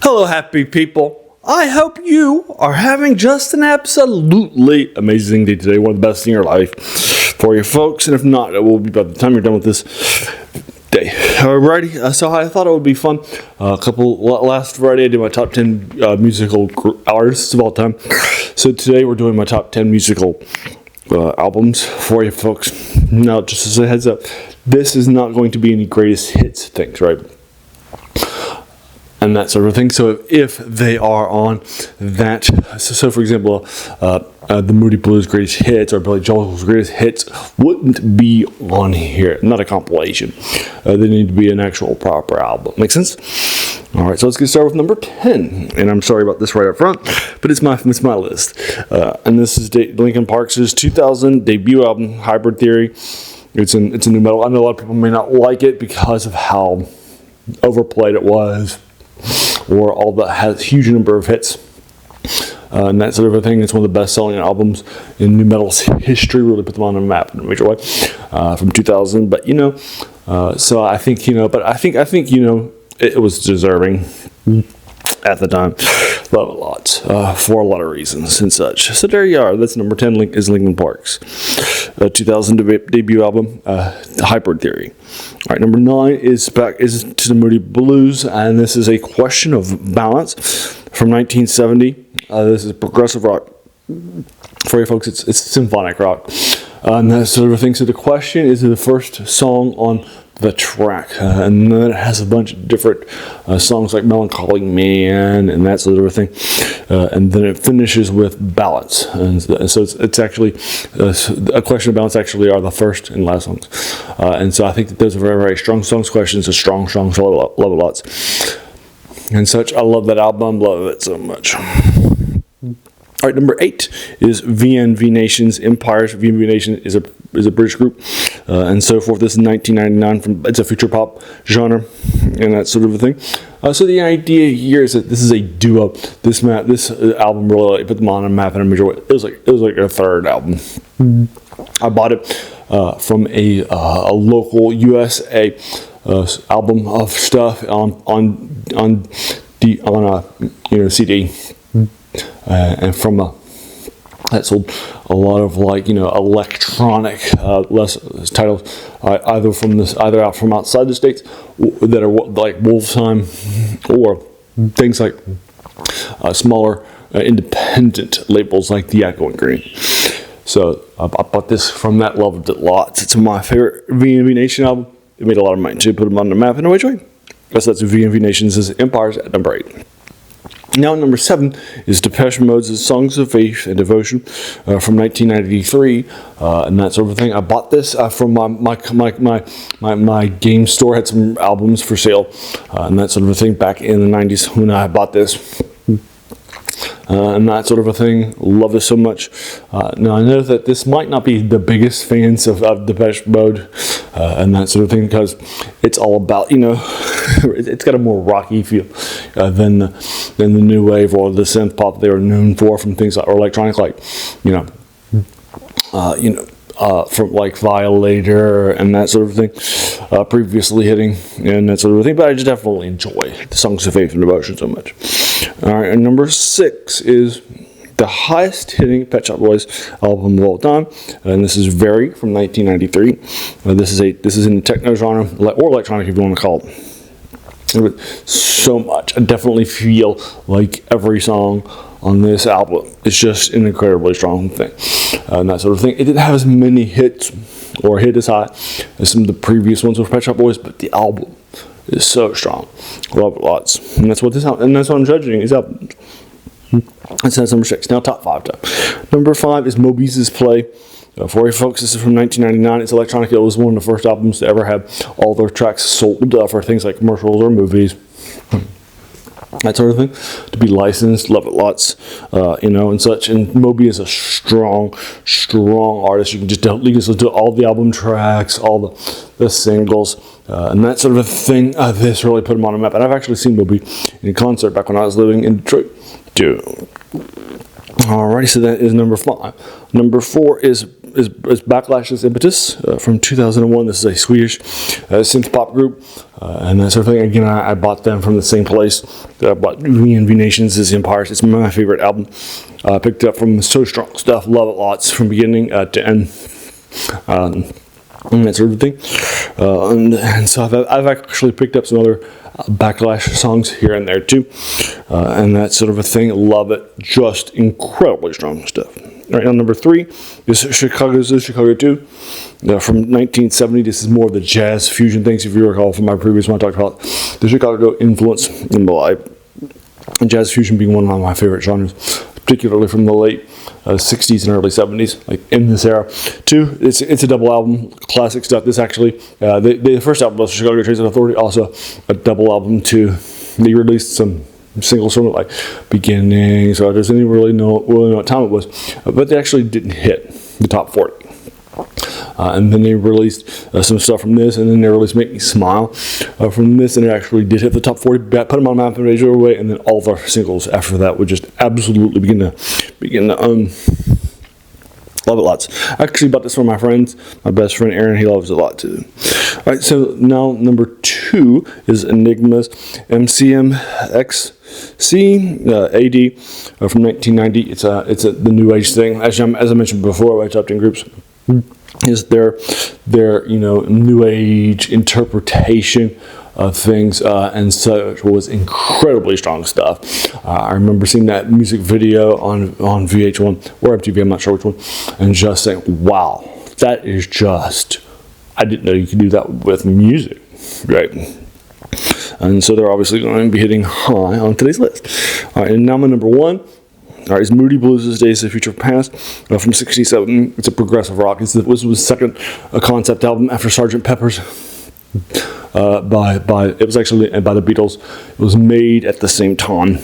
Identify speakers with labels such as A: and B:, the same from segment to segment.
A: Hello, happy people. I hope you are having just an absolutely amazing day today. One of the best in your life for you folks. And if not, it will be by the time you're done with this day. Alrighty, so I thought it would be fun. Last Friday I did my top 10 musical artists of all time. So today we're doing my top 10 musical albums for you folks. Now, just as a heads up, this is not going to be any greatest hits things, right? And that sort of thing. So if they are on that, so for example, the Moody Blues greatest hits or Billy Joel's greatest hits wouldn't be on here. Not a compilation. They need to be an actual proper album. Make sense? All right. So let's get started with number 10. And I'm sorry about this right up front, but it's my list. And this is Linkin Park's 2000 debut album, Hybrid Theory. It's a new metal. I know a lot of people may not like it because of how overplayed it was, or all that has a huge number of hits, and that sort of a thing. It's one of the best-selling albums in nu metal's history. Really put them on the map in a major way from 2000. But so I think it was deserving at the time. Love it lots for a lot of reasons and such. So there you are. That's number 10. Is Linkin Park's 2000 debut album, Hybrid Theory. All right, number 9 is to the Moody Blues, and this is A Question of Balance from 1970. This is progressive rock. For you folks, it's symphonic rock, and that sort of thing. So the question is the first song on the track, and then it has a bunch of different songs like Melancholy Man and that sort of thing, and then it finishes with Balance, and so it's actually A Question of Balance actually are the first and last songs, and so I think that those are very, very strong songs. Questions are strong songs. Love it lots and such. I love that album, love it so much. All right, number 8 is VNV Nation's Empires. VNV Nation is a British group, and so forth. This is 1999. It's a future pop genre, and that sort of a thing. So the idea here is that this is a duo. This album really put them on a map in a major way. It was like a third album. I bought it from a local USA album of stuff on a CD. And from that sold a lot of electronic titles either out from outside the states that are like Wolfsheim, or things like smaller independent labels like The Echo and Green. So I bought this from that, loved it lots. It's my favorite VNV Nation album. It made a lot of money too. Put them on the map in a way. So that's VNV Nation's Empires at number 8. Now, number 7 is Depeche Mode's Songs of Faith and Devotion from 1993, and that sort of thing. I bought this from my game store. Had some albums for sale, and that sort of a thing back in the 90s when I bought this. And that sort of a thing. Love this so much. Now, I know that this might not be the biggest fans of Depeche Mode and that sort of thing, because it's all about, it's got a more rocky feel than the new wave or the synth pop they were known for from things like, or electronic, from like Violator and that sort of thing, previously hitting and that sort of thing. But I just definitely enjoy the Songs of Faith and Devotion so much. All right, and number 6 is the highest hitting Pet Shop Boys album of all time, and this is Very from 1993. This is in the techno genre, or electronic if you want to call it. So much. I definitely feel like every song on this album is just an incredibly strong thing, and that sort of thing. It didn't have as many hits or hit as high as some of the previous ones with Pet Shop Boys, but the album is so strong. Love it lots, and that's what I'm judging these albums. That's number 6. Now, top 5 time. Number 5 is Moby's Play. For you folks, this is from 1999. It's electronic. It was one of the first albums to ever have all their tracks sold for things like commercials or movies, that sort of thing, to be licensed. Love it lots, and such. And Moby is a strong artist. You can just listen to all the album tracks, all the singles, and that sort of a thing. This really put him on a map. And I've actually seen Moby in concert back when I was living in Detroit. Alrighty, so that is number 5. Number 4 is Backlash's Impetus from 2001. This is a Swedish synth pop group and that sort of thing. Again, I bought them from the same place that I bought V&V Nations is Empires. It's my favorite album. I picked it up from So Strong Stuff. Love it lots from beginning to end. And that sort of thing. And so I've actually picked up some other Backlash songs here and there too. And that sort of a thing. Love it. Just incredibly strong stuff. All right, now number 3 is Chicago's Chicago 2 from 1970. This is more of the jazz fusion things. If you recall from my previous one, I talked about the Chicago influence in my life. And jazz fusion being one of my favorite genres, particularly from the late 60s and early 70s, like in this era. 2, it's a double album, classic stuff. This actually, the first album was Chicago Transit Authority, also a double album too. They released some singles from it, like Beginning, so does anyone really know what time it was, but they actually didn't hit the top 40. And then they released some stuff from this, and then they released Make Me Smile from this, and it actually did hit the top 40, put them on map and radio away, and then all their singles after that would just absolutely begin to love it lots. I actually bought this from my friends, my best friend Aaron. He loves it a lot too. All right, so now number 2 is Enigma's MCMXC AD from 1990. It's the new age thing. As I mentioned before, my top 10 groups is their new age interpretation of things, and so it was incredibly strong stuff. I remember seeing that music video on VH1 or MTV, I'm not sure which one, and just saying, wow, that is just, I didn't know you could do that with music, right? And so they're obviously going to be hitting high on today's list. All right, and now my number 1. All right, is Moody Blues' Days of Future Past from '67. It's a progressive rock. This was the second concept album after Sgt. Pepper's. It was actually by the Beatles. It was made at the same time,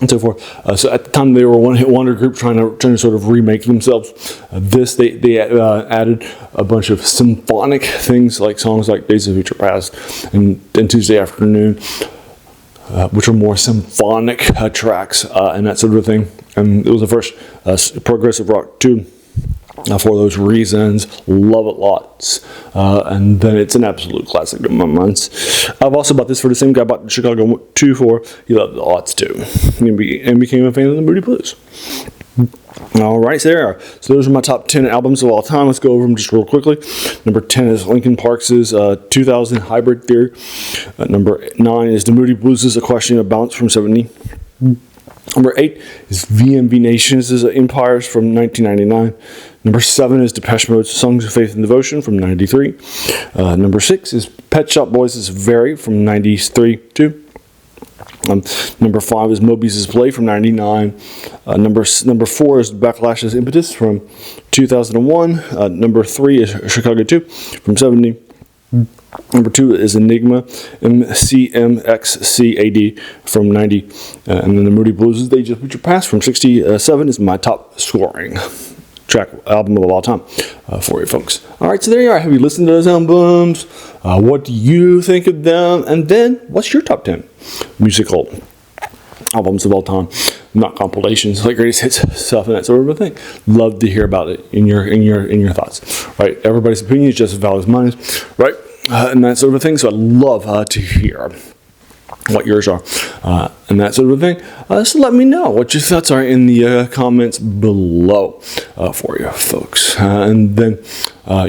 A: and so forth. So at the time they were a one-hit wonder group trying to sort of remake themselves. They added a bunch of symphonic things like songs like Days of Future Past and Tuesday Afternoon, which are more symphonic tracks and that sort of thing. And it was the first progressive rock too. For those reasons, love it lots. And then it's an absolute classic in my mind. I've also bought this for the same guy I bought Chicago 2 for. He loved it lots too. And became a fan of the Moody Blues. All right, so there are. So those are my top 10 albums of all time. Let's go over them just real quickly. Number 10 is Linkin Park's 2000 Hybrid Theory. Number 9 is the Moody Blues' A Question of Balance from 70. Number 8 is V&V Nations' Empires from 1999. Number 7 is Depeche Mode's Songs of Faith and Devotion from 93. Number 6 is Pet Shop Boys' Very from 93 too. Number 5 is Moby's Play from 99. Number 4 is Backlash's Impetus from 2001. Number 3 is Chicago 2 from 70. Number 2 is Enigma MCMXCAD from 90. And then the Moody Blues' Days of Future Past from 67 is my top scoring track album of all time for you folks. All right, so there you are. Have you listened to those albums? What do you think of them? And then, what's your top 10 musical albums of all time? Not compilations, like greatest hits stuff and that sort of a thing. Love to hear about it in your thoughts. Right? Everybody's opinion is just as valid as mine is. Right? And that sort of a thing. So I'd love to hear what yours are and that sort of thing. So let me know what your thoughts are in the comments below for you folks. And then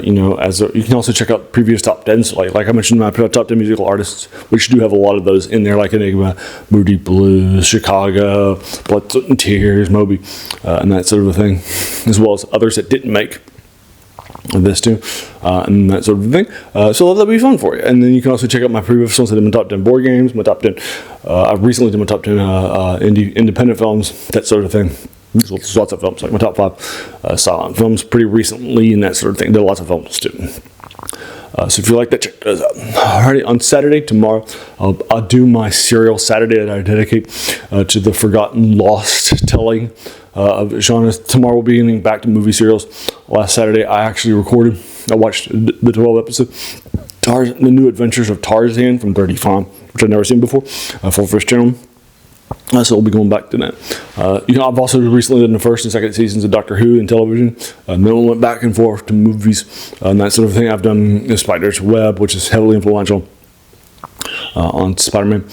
A: you can also check out previous top 10s, like I mentioned, my top 10 musical artists, which do have a lot of those in there, like Enigma, Moody Blues, Chicago, Blood, Sweat and Tears, Moby, and that sort of a thing, as well as others that didn't make this too, and that sort of thing. So that'll be fun for you. And then you can also check out my previous ones. I did my top 10 board games, my top 10. I recently did my top 10 independent films, that sort of thing. There's lots of films, like my top 5 silent films pretty recently, and that sort of thing. There are lots of films too. So if you like that, check those out. Alrighty, on Saturday, tomorrow, I'll do my serial Saturday that I dedicate to the forgotten, lost telling of genres. Tomorrow we'll be getting back to movie serials. Last Saturday, I watched the 12 episode, The New Adventures of Tarzan from 35, which I've never seen before, for Fish Channel. So we'll be going back to that. I've also recently done the first and second seasons of Doctor Who in television. Then we went back and forth to movies and that sort of thing. I've done the Spider's Web, which is heavily influential on Spider-Man,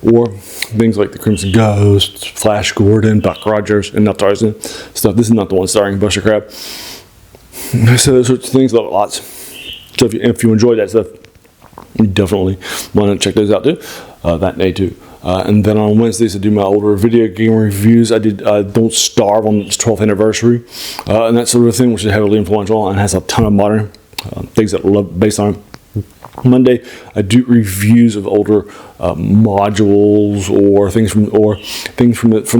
A: or things like The Crimson Ghost, Flash Gordon, Buck Rogers, and not Tarzan stuff. This is not the one starring Buster Crabbe. So those sorts of things, lots. So if you enjoy that stuff, you definitely want to check those out too. That day too. And then on Wednesdays, I do my older video game reviews. I did Don't Starve on its 12th anniversary, and that sort of thing, which is heavily influential and has a ton of modern things that I love based on it. Monday, I do reviews of older modules or things from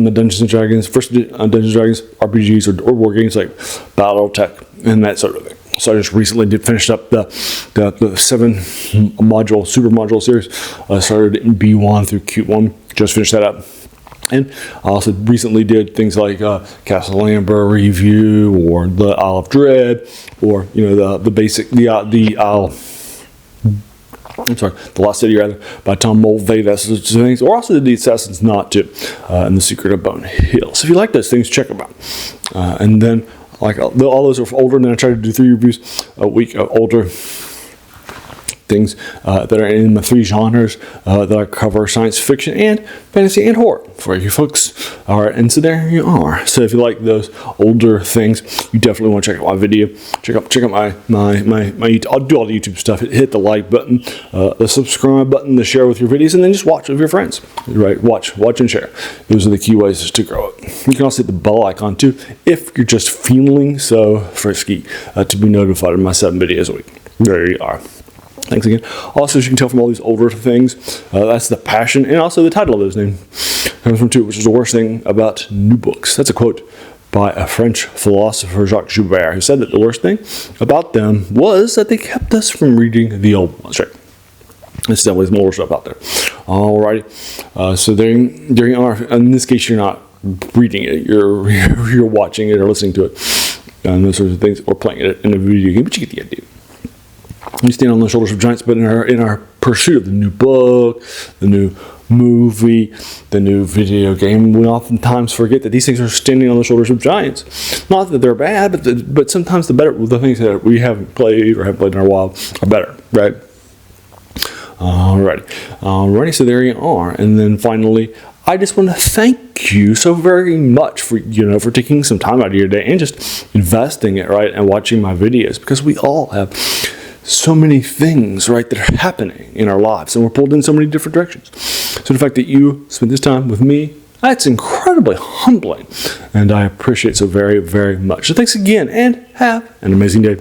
A: the Dungeons and Dragons, first Dungeons and Dragons RPGs or war games like BattleTech and that sort of thing. So I just recently finished up the 7 module super module series. I started in B1 through Q1. Just finished that up. And I also recently did things like Castle Amber review, or the Isle of Dread, or The Lost City, rather, by Tom Mulvey, that sort of things. Or also the Assassin's Knot too, and The Secret of Bone Hill. So if you like those things, check them out. And then, like, all those are older, and then I try to do 3 reviews a week of older things that are in the 3 genres that I cover: science fiction and fantasy and horror for you folks. All right, and so there you are. So if you like those older things, you definitely want to check out my video. Check out my I'll do all the YouTube stuff. Hit the like button, the subscribe button, the share with your videos, and then just watch with your friends. Right, watch and share. Those are the key ways to grow it. You can also hit the bell icon too if you're just feeling so frisky to be notified of my 7 videos a week. There you are. Thanks again. Also, as you can tell from all these older things, that's the passion, and also the title of those names comes from too, which is the worst thing about new books. That's a quote by a French philosopher, Jacques Joubert, who said that the worst thing about them was that they kept us from reading the old ones. Right? There's definitely more stuff out there. Alrighty. So there you are. In this case, you're not reading it. You're watching it or listening to it, and those sorts of things, or playing it in a video game. But you get the idea. We stand on the shoulders of giants, but in our pursuit of the new book, the new movie, the new video game, we oftentimes forget that these things are standing on the shoulders of giants. Not that they're bad, but sometimes the things that we haven't played or haven't played in a while are better, right? Alrighty. So there you are. And then finally, I just want to thank you so very much for taking some time out of your day and just investing it, right, and watching my videos, because we all have so many things, right, that are happening in our lives, and we're pulled in so many different directions. So the fact that you spend this time with me, that's incredibly humbling, and I appreciate so very, very much. So thanks again, and have an amazing day.